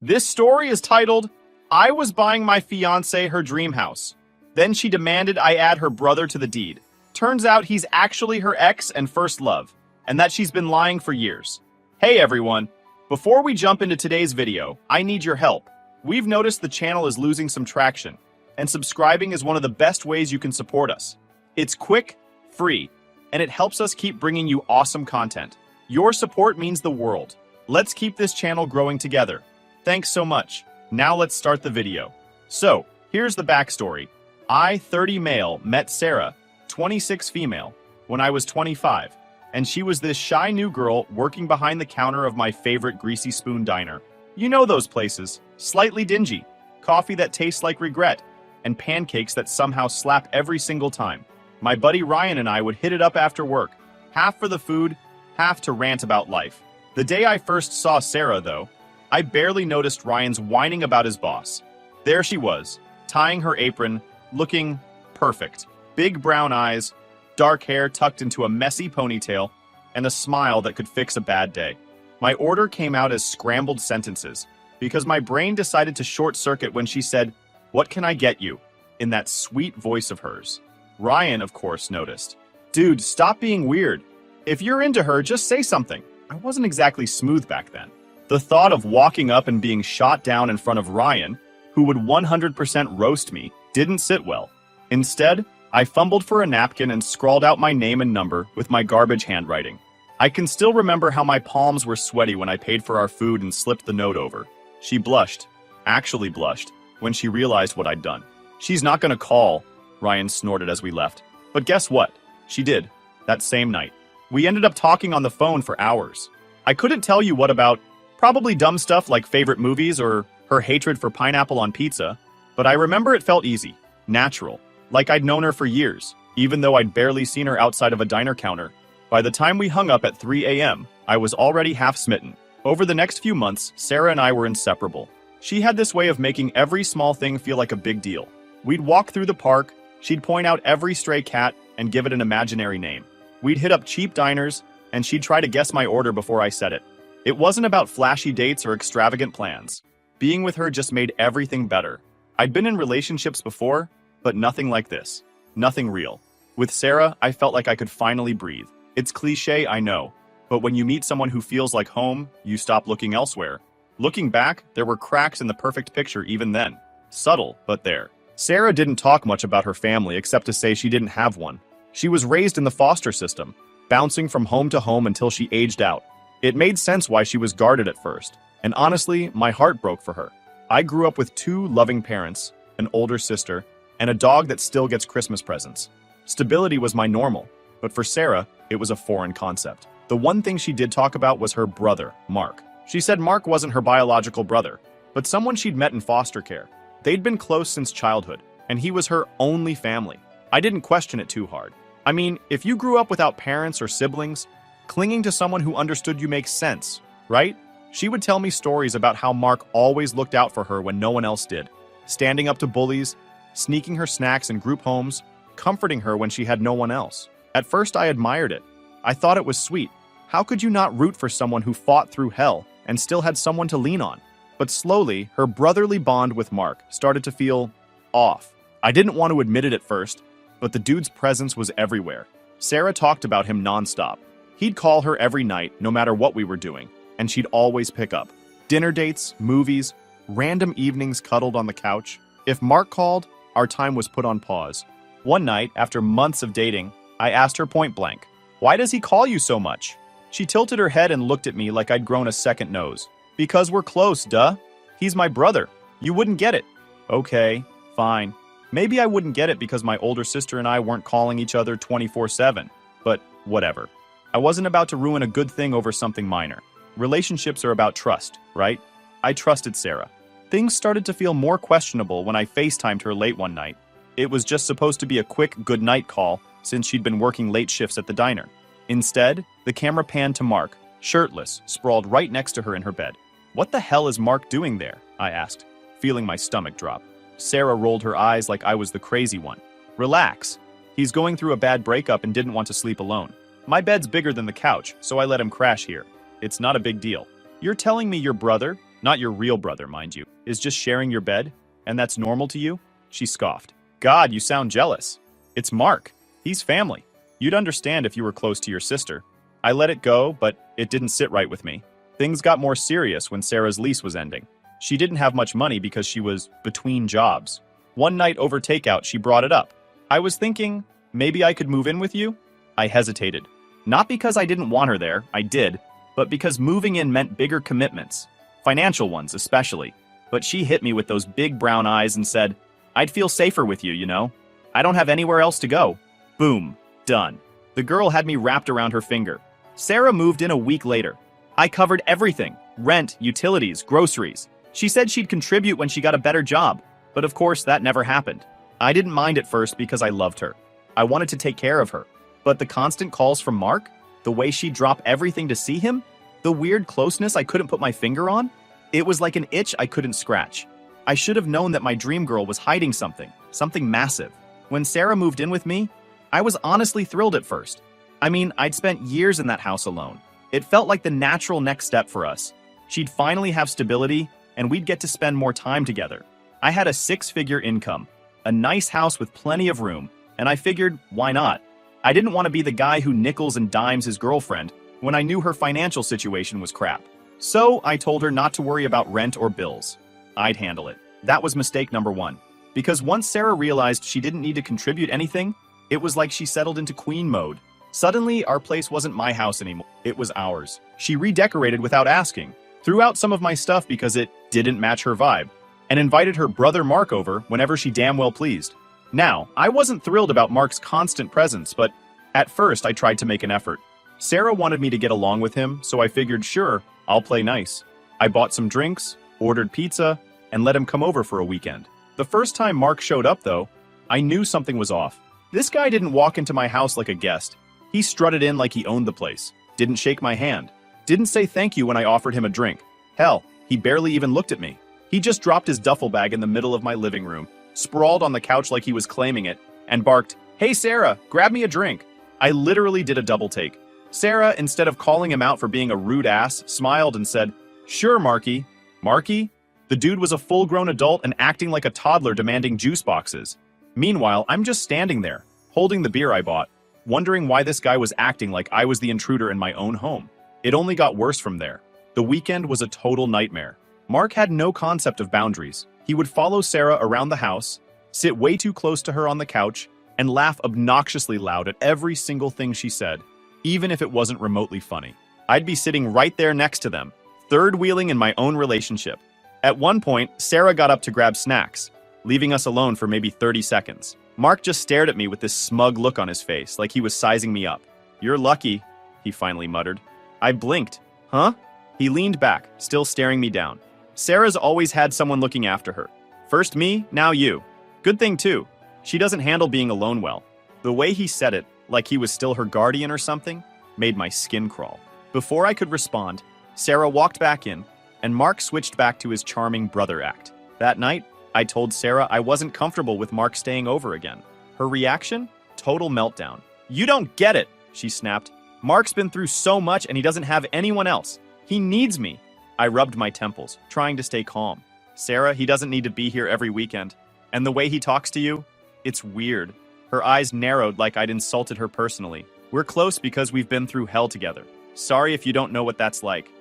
This story is titled, I Was Buying My Fiancée Her Dream House. Then she demanded I add her brother to the deed. Turns out he's actually her ex and first love, and that she's been lying for years. Hey everyone, before we jump into today's video, I need your help. We've noticed the channel is losing some traction, and subscribing is one of the best ways you can support us. It's quick, free, and it helps us keep bringing you awesome content. Your support means the world. Let's keep this channel growing together. Thanks so much. Now let's start the video. So, here's the backstory. I, 30 male, met Sarah, 26 female, when I was 25, and she was this shy new girl working behind the counter of my favorite Greasy Spoon diner. You know those places, slightly dingy, coffee that tastes like regret, and pancakes that somehow slap every single time. My buddy Ryan and I would hit it up after work, half for the food, half to rant about life. The day I first saw Sarah, though, I barely noticed Ryan's whining about his boss. There she was, tying her apron, looking perfect. Big brown eyes, dark hair tucked into a messy ponytail, and a smile that could fix a bad day. My order came out as scrambled sentences, because my brain decided to short-circuit when she said, "What can I get you?" in that sweet voice of hers. Ryan, of course, noticed. Dude, stop being weird. If you're into her, just say something. I wasn't exactly smooth back then. The thought of walking up and being shot down in front of Ryan, who would 100% roast me, didn't sit well. Instead, I fumbled for a napkin and scrawled out my name and number with my garbage handwriting. I can still remember how my palms were sweaty when I paid for our food and slipped the note over. She blushed, actually blushed, when she realized what I'd done. She's not gonna call, Ryan snorted as we left. But guess what? She did, that same night. We ended up talking on the phone for hours. I couldn't tell you what about, probably dumb stuff like favorite movies or her hatred for pineapple on pizza, but I remember it felt easy, natural, like I'd known her for years, even though I'd barely seen her outside of a diner counter. By the time we hung up at 3 a.m., I was already half smitten. Over the next few months, Sarah and I were inseparable. She had this way of making every small thing feel like a big deal. We'd walk through the park, she'd point out every stray cat and give it an imaginary name. We'd hit up cheap diners, and she'd try to guess my order before I said it. It wasn't about flashy dates or extravagant plans. Being with her just made everything better. I'd been in relationships before, but nothing like this. Nothing real. With Sarah, I felt like I could finally breathe. It's cliché, I know, but when you meet someone who feels like home, you stop looking elsewhere. Looking back, there were cracks in the perfect picture even then. Subtle, but there. Sarah didn't talk much about her family except to say she didn't have one. She was raised in the foster system, bouncing from home to home until she aged out. It made sense why she was guarded at first, and honestly, my heart broke for her. I grew up with 2 loving parents, an older sister, and a dog that still gets Christmas presents. Stability was my normal, but for Sarah, it was a foreign concept. The one thing she did talk about was her brother, Mark. She said Mark wasn't her biological brother, but someone she'd met in foster care. They'd been close since childhood, and he was her only family. I didn't question it too hard. I mean, if you grew up without parents or siblings, clinging to someone who understood you makes sense, right? She would tell me stories about how Mark always looked out for her when no one else did, standing up to bullies, sneaking her snacks in group homes, comforting her when she had no one else. At first, I admired it. I thought it was sweet. How could you not root for someone who fought through hell and still had someone to lean on? But slowly, her brotherly bond with Mark started to feel off. I didn't want to admit it at first, but the dude's presence was everywhere. Sarah talked about him nonstop. He'd call her every night, no matter what we were doing, and she'd always pick up. Dinner dates, movies, random evenings cuddled on the couch. If Mark called, our time was put on pause. One night, after months of dating, I asked her point blank, "Why does he call you so much?" She tilted her head and looked at me like I'd grown a second nose. "Because we're close, duh. He's my brother. You wouldn't get it." Okay, fine. Maybe I wouldn't get it because my older sister and I weren't calling each other 24/7, but whatever. I wasn't about to ruin a good thing over something minor. Relationships are about trust, right? I trusted Sarah. Things started to feel more questionable when I FaceTimed her late one night. It was just supposed to be a quick good night call since she'd been working late shifts at the diner. Instead, the camera panned to Mark, shirtless, sprawled right next to her in her bed. "What the hell is Mark doing there?" I asked, feeling my stomach drop. Sarah rolled her eyes like I was the crazy one. "Relax. He's going through a bad breakup and didn't want to sleep alone. My bed's bigger than the couch, so I let him crash here. It's not a big deal." "You're telling me your brother, Not your real brother, mind you, is just sharing your bed, and that's normal to you? She scoffed. God, you sound jealous. It's Mark. He's family. You'd understand if you were close to your sister. I let it go, but it didn't sit right with me. Things got more serious when Sarah's lease was ending. She didn't have much money because she was between jobs. One night over takeout, she brought it up. I was thinking, maybe I could move in with you? I hesitated. Not because I didn't want her there, I did, but because moving in meant bigger commitments. Financial ones, especially. But she hit me with those big brown eyes and said, I'd feel safer with you, you know? I don't have anywhere else to go. Boom. Done. The girl had me wrapped around her finger. Sarah moved in a week later. I covered everything. Rent, utilities, groceries. She said she'd contribute when she got a better job. But of course, that never happened. I didn't mind at first because I loved her. I wanted to take care of her. But the constant calls from Mark? The way she'd drop everything to see him? The weird closeness I couldn't put my finger on? It was like an itch I couldn't scratch. I should have known that my dream girl was hiding something massive. When Sarah moved in with me, I was honestly thrilled at first. I mean, I'd spent years in that house alone. It felt like the natural next step for us. She'd finally have stability, and we'd get to spend more time together. I had a 6-figure income, a nice house with plenty of room, and I figured, why not? I didn't want to be the guy who nickels and dimes his girlfriend when I knew her financial situation was crap. So I told her not to worry about rent or bills. I'd handle it. That was mistake number 1. Because once Sarah realized she didn't need to contribute anything, it was like she settled into queen mode. Suddenly, our place wasn't my house anymore. It was ours. She redecorated without asking, threw out some of my stuff because it didn't match her vibe, and invited her brother Mark over whenever she damn well pleased. Now, I wasn't thrilled about Mark's constant presence, but at first I tried to make an effort. Sarah wanted me to get along with him, so I figured, sure, I'll play nice. I bought some drinks, ordered pizza, and let him come over for a weekend. The first time Mark showed up, though, I knew something was off. This guy didn't walk into my house like a guest. He strutted in like he owned the place, didn't shake my hand, didn't say thank you when I offered him a drink. Hell, he barely even looked at me. He just dropped his duffel bag in the middle of my living room, sprawled on the couch like he was claiming it, and barked, "Hey Sarah, grab me a drink." I literally did a double take. Sarah, instead of calling him out for being a rude ass, smiled and said, "Sure, Marky." Marky? The dude was a full-grown adult and acting like a toddler demanding juice boxes. Meanwhile, I'm just standing there, holding the beer I bought, wondering why this guy was acting like I was the intruder in my own home. It only got worse from there. The weekend was a total nightmare. Mark had no concept of boundaries. He would follow Sarah around the house, sit way too close to her on the couch, and laugh obnoxiously loud at every single thing she said, even if it wasn't remotely funny. I'd be sitting right there next to them, third-wheeling in my own relationship. At one point, Sarah got up to grab snacks, leaving us alone for maybe 30 seconds. Mark just stared at me with this smug look on his face, like he was sizing me up. "You're lucky," he finally muttered. I blinked. Huh? He leaned back, still staring me down. Sarah's always had someone looking after her. First me, now you. Good thing too. She doesn't handle being alone well. The way he said it, like he was still her guardian or something, made my skin crawl. Before I could respond, Sarah walked back in, and Mark switched back to his charming brother act. That night, I told Sarah I wasn't comfortable with Mark staying over again. Her reaction? Total meltdown. "You don't get it," she snapped. "Mark's been through so much and he doesn't have anyone else. He needs me." I rubbed my temples, trying to stay calm. "Sarah, he doesn't need to be here every weekend. And the way he talks to you? It's weird." Her eyes narrowed like I'd insulted her personally. "We're close because we've been through hell together. Sorry if you don't know what that's like."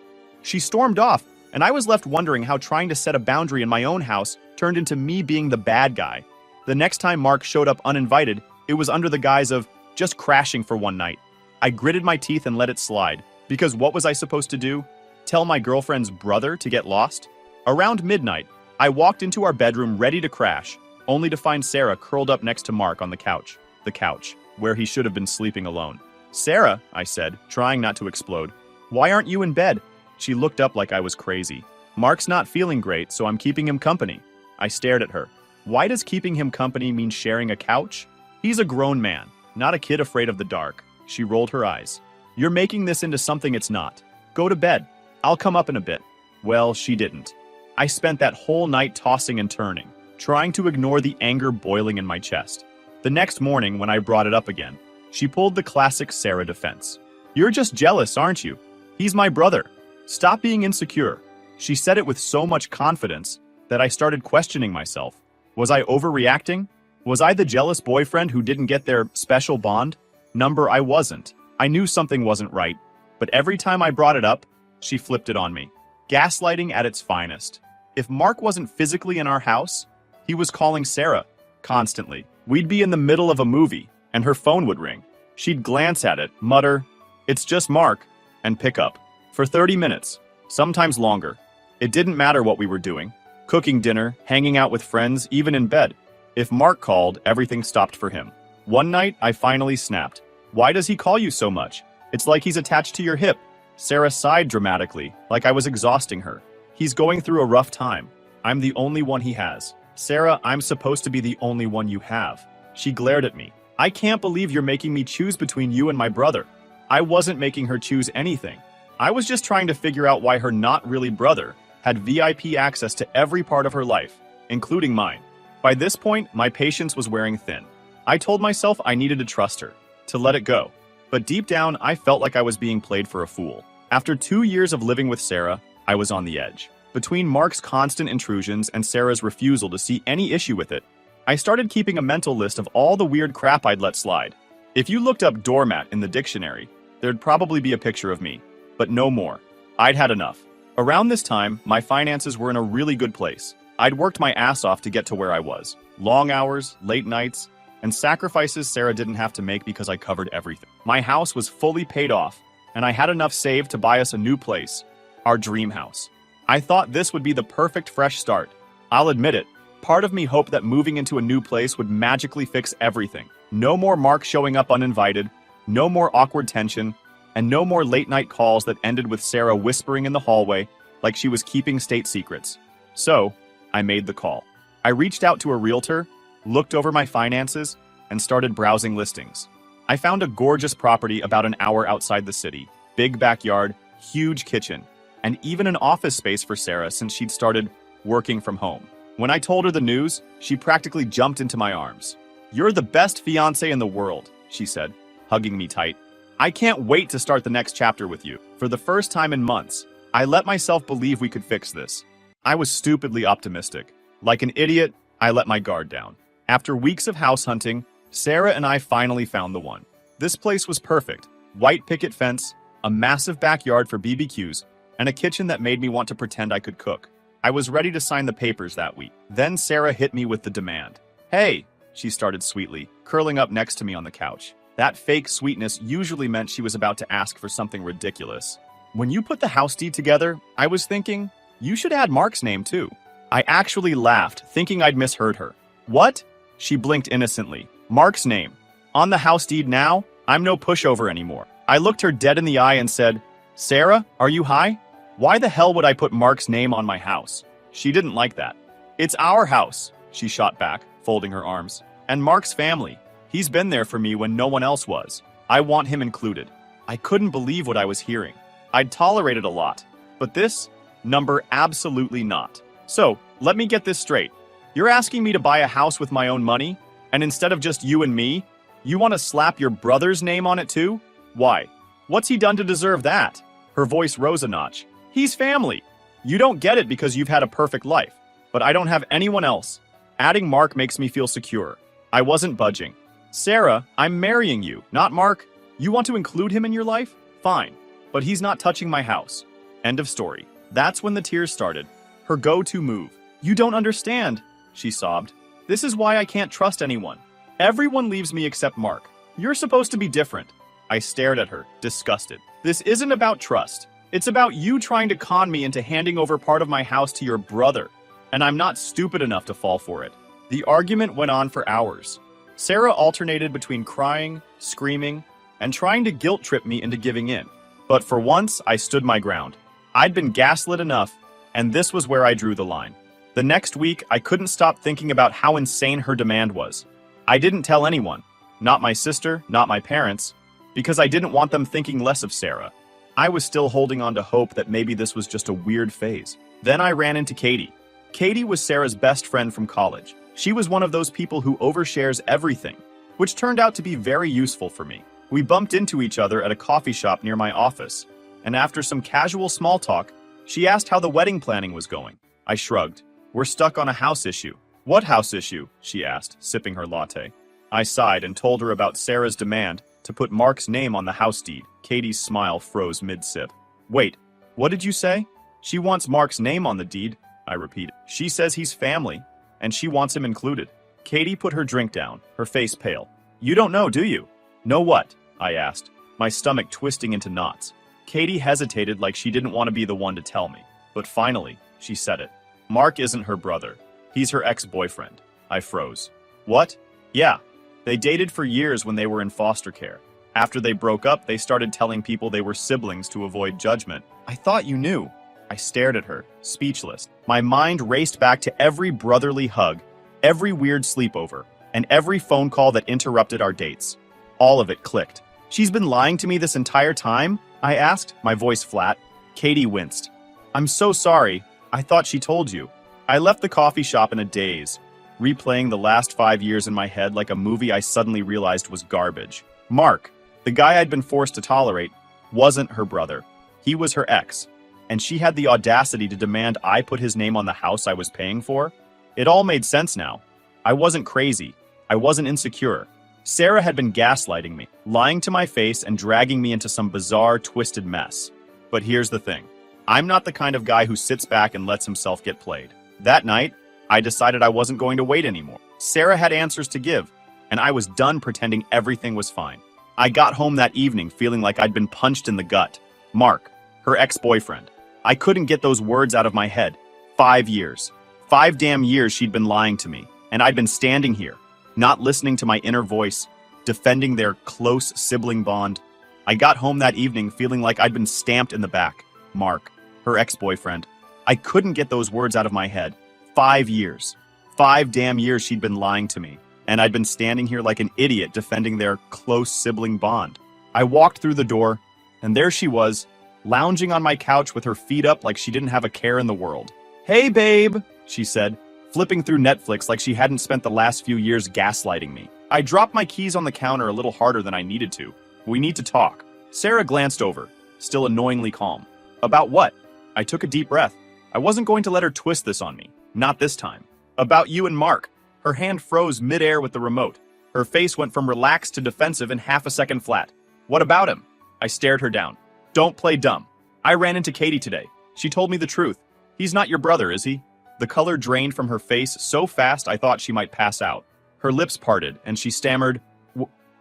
She stormed off, and I was left wondering how trying to set a boundary in my own house turned into me being the bad guy. The next time Mark showed up uninvited, it was under the guise of just crashing for one night. I gritted my teeth and let it slide, because what was I supposed to do? Tell my girlfriend's brother to get lost? Around midnight, I walked into our bedroom ready to crash, only to find Sarah curled up next to Mark on the couch, where he should have been sleeping alone. "Sarah," I said, trying not to explode, "why aren't you in bed?" She looked up like I was crazy. "Mark's not feeling great, so I'm keeping him company." I stared at her. Why does keeping him company mean sharing a couch? He's a grown man, not a kid afraid of the dark. She rolled her eyes. "You're making this into something it's not. Go to bed. I'll come up in a bit." Well, she didn't. I spent that whole night tossing and turning, trying to ignore the anger boiling in my chest. The next morning, when I brought it up again, she pulled the classic Sarah defense. "You're just jealous, aren't you? He's my brother. Stop being insecure." She said it with so much confidence that I started questioning myself. Was I overreacting? Was I the jealous boyfriend who didn't get their special bond? Number, I wasn't. I knew something wasn't right, but every time I brought it up, she flipped it on me. Gaslighting at its finest. If Mark wasn't physically in our house, he was calling Sarah constantly. We'd be in the middle of a movie, and her phone would ring. She'd glance at it, mutter, "It's just Mark," and pick up. For 30 minutes, sometimes longer. It didn't matter what we were doing. Cooking dinner, hanging out with friends, even in bed. If Mark called, everything stopped for him. One night, I finally snapped. "Why does he call you so much? It's like he's attached to your hip." Sarah sighed dramatically, like I was exhausting her. "He's going through a rough time. I'm the only one he has." "Sarah, I'm supposed to be the only one you have." She glared at me. "I can't believe you're making me choose between you and my brother." I wasn't making her choose anything. I was just trying to figure out why her not really brother had VIP access to every part of her life, including mine. By this point, my patience was wearing thin. I told myself I needed to trust her, to let it go. But deep down, I felt like I was being played for a fool. After 2 years of living with Sarah, I was on the edge. Between Mark's constant intrusions and Sarah's refusal to see any issue with it, I started keeping a mental list of all the weird crap I'd let slide. If you looked up doormat in the dictionary, there'd probably be a picture of me, but no more. I'd had enough. Around this time, my finances were in a really good place. I'd worked my ass off to get to where I was. Long hours, late nights, and sacrifices Sarah didn't have to make because I covered everything. My house was fully paid off, and I had enough saved to buy us a new place, our dream house. I thought this would be the perfect fresh start. I'll admit it, part of me hoped that moving into a new place would magically fix everything. No more Mark showing up uninvited, no more awkward tension, and no more late-night calls that ended with Sarah whispering in the hallway like she was keeping state secrets. So, I made the call. I reached out to a realtor, looked over my finances, and started browsing listings. I found a gorgeous property about an hour outside the city. Big backyard, huge kitchen, and even an office space for Sarah since she'd started working from home. When I told her the news, she practically jumped into my arms. "You're the best fiancé in the world," she said, hugging me tight. "I can't wait to start the next chapter with you." For the first time in months, I let myself believe we could fix this. I was stupidly optimistic. Like an idiot, I let my guard down. After weeks of house hunting, Sarah and I finally found the one. This place was perfect. White picket fence, a massive backyard for BBQs, and a kitchen that made me want to pretend I could cook. I was ready to sign the papers that week. Then Sarah hit me with the demand. "Hey," she started sweetly, curling up next to me on the couch. That fake sweetness usually meant she was about to ask for something ridiculous. "When you put the house deed together, I was thinking, you should add Mark's name too." I actually laughed, thinking I'd misheard her. "What?" She blinked innocently. "Mark's name. On the house deed now? I'm no pushover anymore." I looked her dead in the eye and said, "Sarah, are you high? Why the hell would I put Mark's name on my house?" She didn't like that. "It's our house," she shot back, folding her arms. "And Mark's family. He's been there for me when no one else was. I want him included." I couldn't believe what I was hearing. I'd tolerated a lot. But this? Number absolutely not. "So, let me get this straight. You're asking me to buy a house with my own money? And instead of just you and me, you want to slap your brother's name on it too? Why? What's he done to deserve that?" Her voice rose a notch. "He's family. You don't get it because you've had a perfect life. But I don't have anyone else. Adding Mark makes me feel secure." I wasn't budging. "Sarah, I'm marrying you, not Mark. You want to include him in your life? Fine. But he's not touching my house." End of story. That's when the tears started. Her go-to move. "You don't understand," she sobbed. "This is why I can't trust anyone. Everyone leaves me except Mark. You're supposed to be different." I stared at her, disgusted. "This isn't about trust. It's about you trying to con me into handing over part of my house to your brother. And I'm not stupid enough to fall for it." The argument went on for hours. Sarah alternated between crying, screaming, and trying to guilt trip me into giving in. But for once, I stood my ground. I'd been gaslit enough, and this was where I drew the line. The next week, I couldn't stop thinking about how insane her demand was. I didn't tell anyone, not my sister, not my parents, because I didn't want them thinking less of Sarah. I was still holding on to hope that maybe this was just a weird phase. Then I ran into Katie. Katie was Sarah's best friend from college. She was one of those people who overshares everything, which turned out to be very useful for me. We bumped into each other at a coffee shop near my office, and after some casual small talk, She asked how the wedding planning was going. I shrugged. We're stuck on a house issue. What house issue? She asked, sipping her latte. I sighed and told her about Sarah's demand to put Mark's name on the house deed. Katie's smile froze mid-sip. Wait, what did you say? She wants Mark's name on the deed, I repeated. She says he's family, and she wants him included. Katie put her drink down, her face pale. You don't know, do you? Know what? I asked, my stomach twisting into knots. Katie hesitated like she didn't want to be the one to tell me, but finally, she said it. Mark isn't her brother. He's her ex-boyfriend. I froze. What? Yeah. They dated for years when they were in foster care. After they broke up, they started telling people they were siblings to avoid judgment. I thought you knew. I stared at her, speechless. My mind raced back to every brotherly hug, every weird sleepover, and every phone call that interrupted our dates. All of it clicked. She's been lying to me this entire time? I asked, my voice flat. Katie winced. I'm so sorry. I thought she told you. I left the coffee shop in a daze, replaying the last 5 years in my head like a movie I suddenly realized was garbage. Mark, the guy I'd been forced to tolerate, wasn't her brother. He was her ex, and she had the audacity to demand I put his name on the house I was paying for? It all made sense now. I wasn't crazy. I wasn't insecure. Sarah had been gaslighting me, lying to my face and dragging me into some bizarre, twisted mess. But here's the thing. I'm not the kind of guy who sits back and lets himself get played. That night, I decided I wasn't going to wait anymore. Sarah had answers to give, and I was done pretending everything was fine. I got home that evening feeling like I'd been punched in the gut. Mark, her ex-boyfriend. I couldn't get those words out of my head. 5 years. 5 damn years she'd been lying to me, and I'd been standing here, not listening to my inner voice, defending their close sibling bond. I got home that evening feeling like I'd been stamped in the back. Mark, her ex-boyfriend. I couldn't get those words out of my head. 5 years. 5 damn years she'd been lying to me, and I'd been standing here like an idiot defending their close sibling bond. I walked through the door, and there she was, lounging on my couch with her feet up like she didn't have a care in the world. Hey, babe, she said, flipping through Netflix like she hadn't spent the last few years gaslighting me. I dropped my keys on the counter a little harder than I needed to. We need to talk. Sarah glanced over, still annoyingly calm. About what? I took a deep breath. I wasn't going to let her twist this on me. Not this time. About you and Mark. Her hand froze midair with the remote. Her face went from relaxed to defensive in half a second flat. What about him? I stared her down. Don't play dumb. I ran into Katie today. She told me the truth. He's not your brother, is he? The color drained from her face so fast I thought she might pass out. Her lips parted, and she stammered,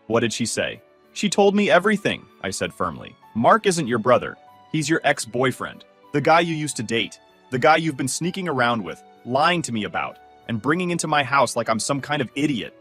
What did she say? She told me everything, I said firmly. Mark isn't your brother. He's your ex-boyfriend. The guy you used to date. The guy you've been sneaking around with, lying to me about, and bringing into my house like I'm some kind of idiot.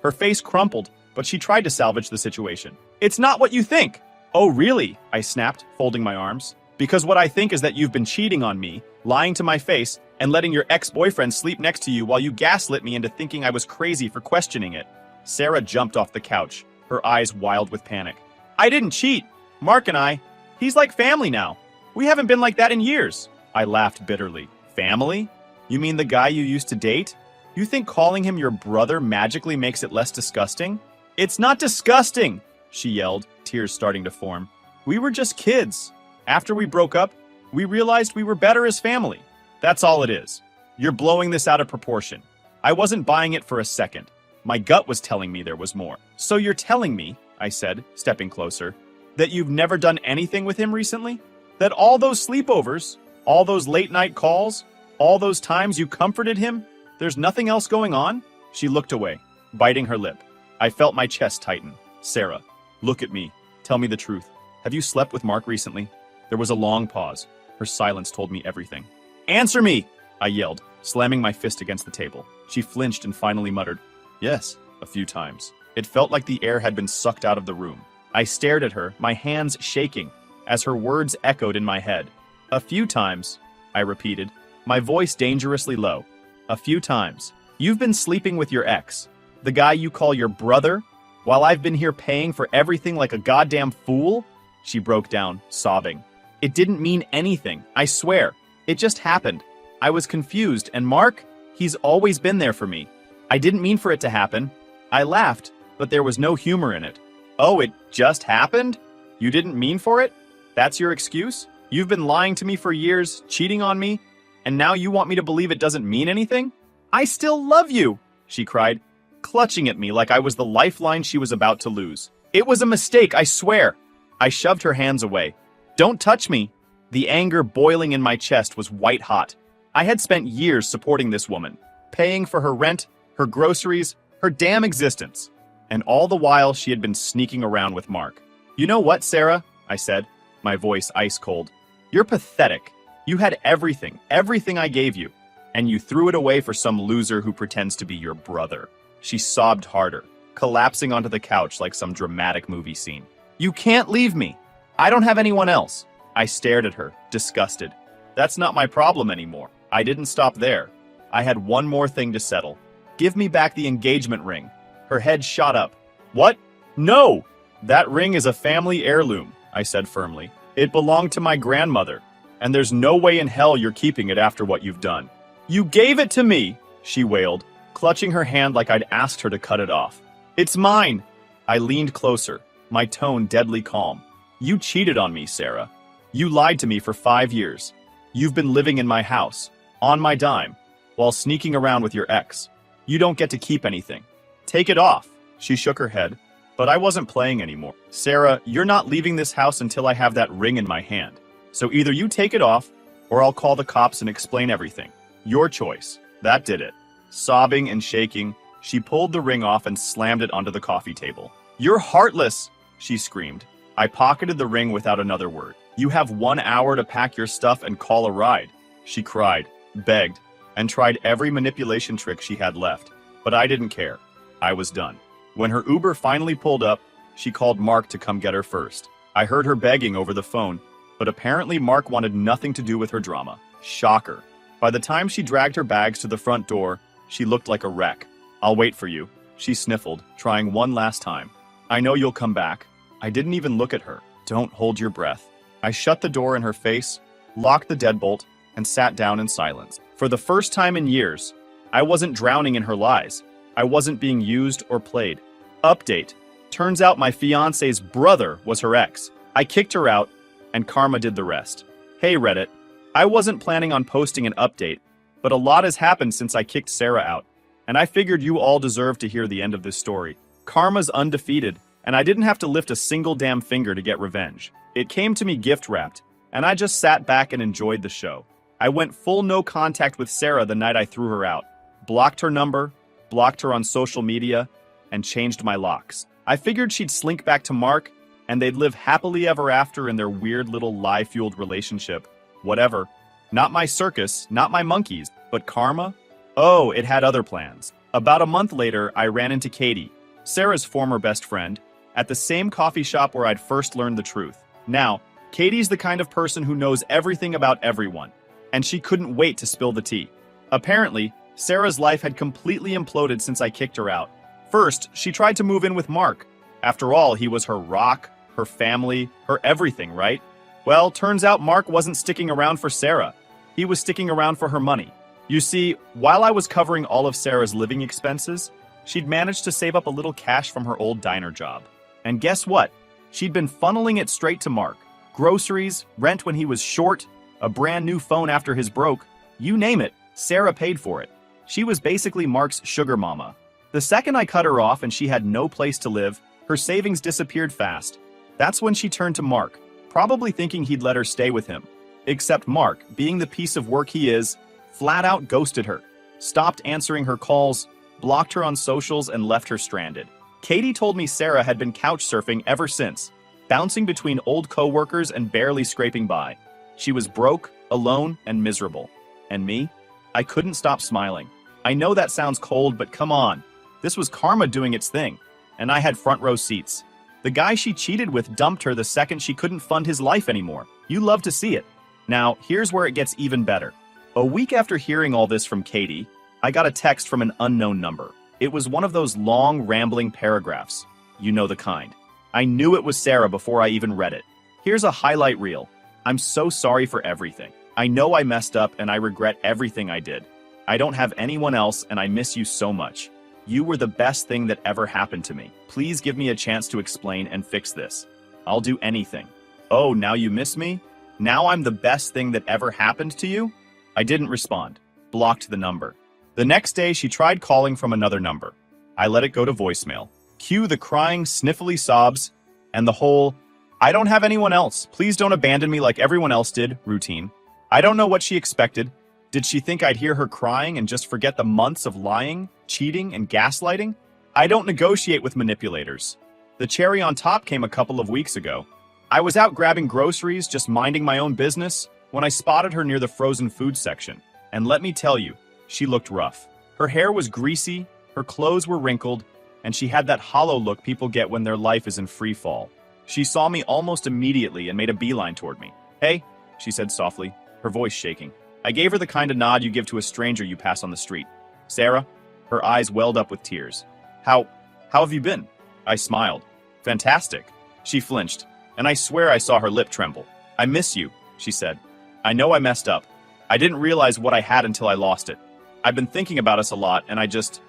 Her face crumpled, but she tried to salvage the situation. It's not what you think. Oh, really? I snapped, folding my arms. Because what I think is that you've been cheating on me, lying to my face, and letting your ex-boyfriend sleep next to you while you gaslit me into thinking I was crazy for questioning it. Sarah jumped off the couch, her eyes wild with panic. I didn't cheat. Mark and I, he's like family now. We haven't been like that in years. I laughed bitterly. Family? You mean the guy you used to date? You think calling him your brother magically makes it less disgusting? It's not disgusting, she yelled, tears starting to form. We were just kids. After we broke up, we realized we were better as family. That's all it is. You're blowing this out of proportion. I wasn't buying it for a second. My gut was telling me there was more. So you're telling me, I said, stepping closer, that you've never done anything with him recently? That all those sleepovers, all those late-night calls, all those times you comforted him, there's nothing else going on? She looked away, biting her lip. I felt my chest tighten. Sarah, look at me. Tell me the truth. Have you slept with Mark recently? There was a long pause. Her silence told me everything. Answer me! I yelled, slamming my fist against the table. She flinched and finally muttered, Yes, a few times. It felt like the air had been sucked out of the room. I stared at her, my hands shaking, as her words echoed in my head. A few times, I repeated, my voice dangerously low. A few times. You've been sleeping with your ex, the guy you call your brother, while I've been here paying for everything like a goddamn fool? She broke down, sobbing. It didn't mean anything, I swear. It just happened. I was confused, and Mark, he's always been there for me. I didn't mean for it to happen. I laughed, but there was no humor in it. Oh, it just happened? You didn't mean for it? That's your excuse? You've been lying to me for years, cheating on me, and now you want me to believe it doesn't mean anything? I still love you, she cried, clutching at me like I was the lifeline she was about to lose. It was a mistake, I swear. I shoved her hands away. Don't touch me. The anger boiling in my chest was white hot. I had spent years supporting this woman, paying for her rent, her groceries, her damn existence. And all the while she had been sneaking around with Mark. You know what, Sarah? I said, my voice ice cold. You're pathetic. You had everything I gave you, and you threw it away for some loser who pretends to be your brother. She sobbed harder, collapsing onto the couch like some dramatic movie scene. You can't leave me. I don't have anyone else. I stared at her, disgusted. That's not my problem anymore. I didn't stop there. I had one more thing to settle. Give me back the engagement ring. Her head shot up. What? No! That ring is a family heirloom, I said firmly. It belonged to my grandmother, and there's no way in hell you're keeping it after what you've done. You gave it to me, she wailed, clutching her hand like I'd asked her to cut it off. It's mine. I leaned closer, my tone deadly calm. You cheated on me, Sarah. You lied to me for 5 years. You've been living in my house, on my dime, while sneaking around with your ex. You don't get to keep anything. Take it off. She shook her head, but I wasn't playing anymore. Sarah, you're not leaving this house until I have that ring in my hand. So either you take it off, or I'll call the cops and explain everything. Your choice. That did it. Sobbing and shaking, she pulled the ring off and slammed it onto the coffee table. You're heartless, she screamed. I pocketed the ring without another word. You have 1 hour to pack your stuff and call a ride. She cried, begged, and tried every manipulation trick she had left. But I didn't care. I was done. When her Uber finally pulled up, she called Mark to come get her first. I heard her begging over the phone, but apparently Mark wanted nothing to do with her drama. Shocker. By the time she dragged her bags to the front door, she looked like a wreck. I'll wait for you, she sniffled, trying one last time. I know you'll come back. I didn't even look at her. Don't hold your breath. I shut the door in her face, locked the deadbolt, and sat down in silence. For the first time in years, I wasn't drowning in her lies. I wasn't being used or played. Update. Turns out my fiancé's brother was her ex. I kicked her out, and karma did the rest. Hey Reddit. I wasn't planning on posting an update, but a lot has happened since I kicked Sarah out, and I figured you all deserve to hear the end of this story. Karma's undefeated, and I didn't have to lift a single damn finger to get revenge. It came to me gift-wrapped, and I just sat back and enjoyed the show. I went full no contact with Sarah the night I threw her out, blocked her number, blocked her on social media, and changed my locks. I figured she'd slink back to Mark, and they'd live happily ever after in their weird little lie-fueled relationship. Whatever. Not my circus, not my monkeys, but karma? Oh, it had other plans. About a month later, I ran into Katie, Sarah's former best friend, at the same coffee shop where I'd first learned the truth. Now, Katie's the kind of person who knows everything about everyone, and she couldn't wait to spill the tea. Apparently, Sarah's life had completely imploded since I kicked her out. First, she tried to move in with Mark. After all, he was her rock, her family, her everything, right? Well, turns out Mark wasn't sticking around for Sarah. He was sticking around for her money. You see, while I was covering all of Sarah's living expenses, she'd managed to save up a little cash from her old diner job. And guess what? She'd been funneling it straight to Mark. Groceries, rent when he was short, a brand new phone after his broke. You name it, Sarah paid for it. She was basically Mark's sugar mama. The second I cut her off and she had no place to live, her savings disappeared fast. That's when she turned to Mark, probably thinking he'd let her stay with him. Except Mark, being the piece of work he is, flat out ghosted her, stopped answering her calls, blocked her on socials, and left her stranded. Katie told me Sarah had been couch surfing ever since, bouncing between old coworkers and barely scraping by. She was broke, alone, and miserable. And me? I couldn't stop smiling. I know that sounds cold, but come on. This was karma doing its thing, and I had front row seats. The guy she cheated with dumped her the second she couldn't fund his life anymore. You love to see it. Now, here's where it gets even better. A week after hearing all this from Katie, I got a text from an unknown number. It was one of those long, rambling paragraphs. You know the kind. I knew it was Sarah before I even read it. Here's a highlight reel. I'm so sorry for everything. I know I messed up and I regret everything I did. I don't have anyone else and I miss you so much. You were the best thing that ever happened to me. Please give me a chance to explain and fix this. I'll do anything. Oh, now you miss me? Now I'm the best thing that ever happened to you? I didn't respond. Blocked the number. The next day, she tried calling from another number. I let it go to voicemail. Cue the crying, sniffly sobs, and the whole, I don't have anyone else. Please don't abandon me like everyone else did, routine. I don't know what she expected. Did she think I'd hear her crying and just forget the months of lying, cheating, and gaslighting? I don't negotiate with manipulators. The cherry on top came a couple of weeks ago. I was out grabbing groceries, just minding my own business, when I spotted her near the frozen food section. And let me tell you, she looked rough. Her hair was greasy, her clothes were wrinkled, and she had that hollow look people get when their life is in free fall. She saw me almost immediately and made a beeline toward me. Hey, she said softly, her voice shaking. I gave her the kind of nod you give to a stranger you pass on the street. Sarah? Her eyes welled up with tears. How have you been? I smiled. Fantastic. She flinched, and I swear I saw her lip tremble. I miss you, she said. I know I messed up. I didn't realize what I had until I lost it. I've been thinking about us a lot, and I just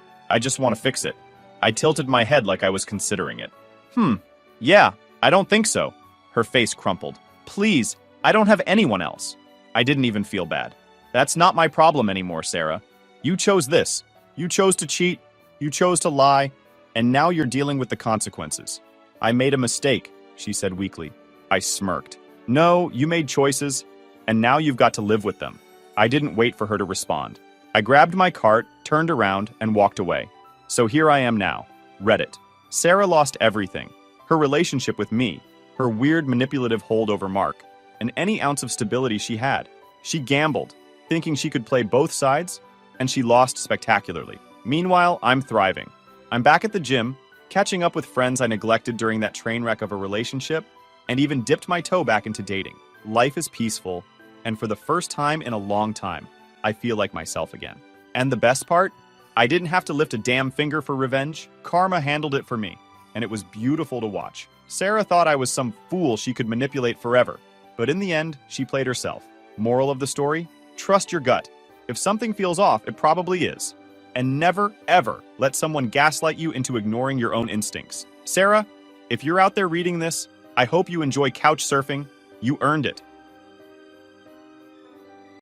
want to fix it. I tilted my head like I was considering it. Yeah, I don't think so. Her face crumpled. Please, I don't have anyone else. I didn't even feel bad. That's not my problem anymore, Sarah. You chose this. You chose to cheat. You chose to lie. And now you're dealing with the consequences. I made a mistake, she said weakly. I smirked. No, you made choices, and now you've got to live with them. I didn't wait for her to respond. I grabbed my cart, turned around, and walked away. So here I am now. Reddit. Sarah lost everything. Her relationship with me, her weird manipulative hold over Mark, and any ounce of stability she had. She gambled, thinking she could play both sides, and she lost spectacularly. Meanwhile, I'm thriving. I'm back at the gym, catching up with friends I neglected during that train wreck of a relationship, and even dipped my toe back into dating. Life is peaceful, and for the first time in a long time, I feel like myself again. And the best part? I didn't have to lift a damn finger for revenge. Karma handled it for me, and it was beautiful to watch. Sarah thought I was some fool she could manipulate forever, but in the end, she played herself. Moral of the story? Trust your gut. If something feels off, it probably is. And never, ever let someone gaslight you into ignoring your own instincts. Sarah, if you're out there reading this, I hope you enjoy couch surfing. You earned it.